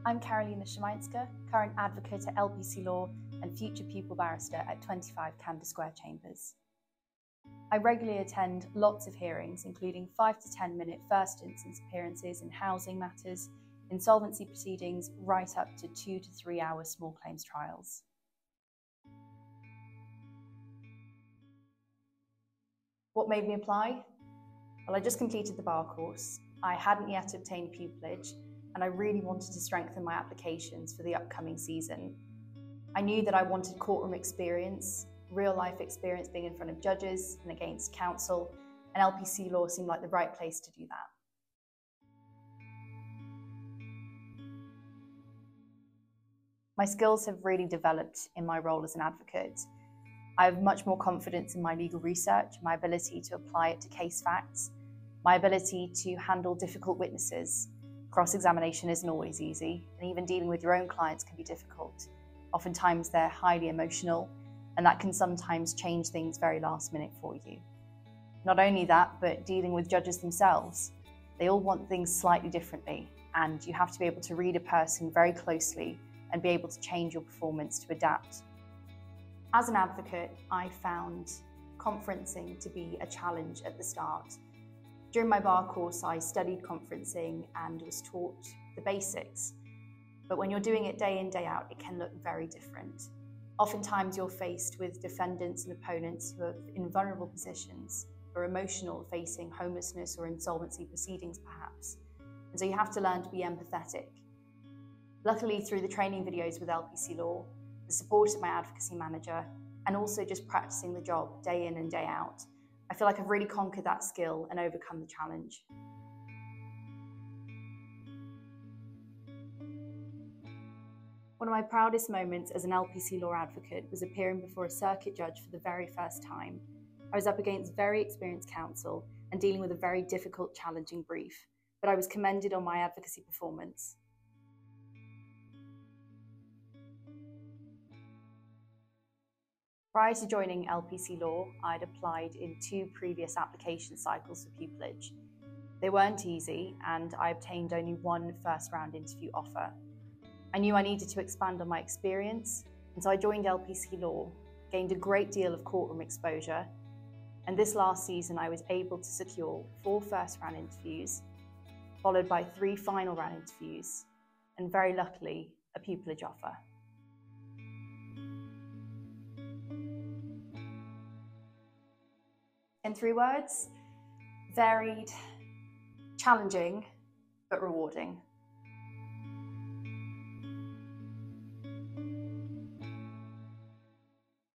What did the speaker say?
I'm Karolina Szymańska, current advocate at LPC Law and future pupil barrister at 25 Camden Square Chambers. I regularly attend lots of hearings, including 5 to 10 minute first instance appearances in housing matters, insolvency proceedings, right up to 2 to 3 hour small claims trials. What made me apply? Well, I just completed the bar course. I hadn't yet obtained pupillage, and I really wanted to strengthen my applications for the upcoming season. I knew that I wanted courtroom experience, real life experience being in front of judges and against counsel, and LPC Law seemed like the right place to do that. My skills have really developed in my role as an advocate. I have much more confidence in my legal research, my ability to apply it to case facts, my ability to handle difficult witnesses. Cross-examination isn't always easy, and even dealing with your own clients can be difficult. Oftentimes they're highly emotional, and that can sometimes change things very last minute for you. Not only that, but dealing with judges themselves. They all want things slightly differently, and you have to be able to read a person very closely and be able to change your performance to adapt. As an advocate, I found conferencing to be a challenge at the start. During my bar course, I studied conferencing and was taught the basics. But when you're doing it day in, day out, it can look very different. Oftentimes you're faced with defendants and opponents who are in vulnerable positions or emotional, facing homelessness or insolvency proceedings perhaps. And so you have to learn to be empathetic. Luckily, through the training videos with LPC Law, the support of my advocacy manager, and also just practicing the job day in and day out, I feel like I've really conquered that skill and overcome the challenge. One of my proudest moments as an LPC Law advocate was appearing before a circuit judge for the very first time. I was up against very experienced counsel and dealing with a very difficult, challenging brief, but I was commended on my advocacy performance. Prior to joining LPC Law, I'd applied in 2 previous application cycles for pupillage. They weren't easy, and I obtained only 1 first-round interview offer. I knew I needed to expand on my experience, and so I joined LPC Law, gained a great deal of courtroom exposure, and this last season I was able to secure 4 first-round interviews, followed by 3 final-round interviews, and very luckily, a pupillage offer. In 3 words, varied, challenging, but rewarding.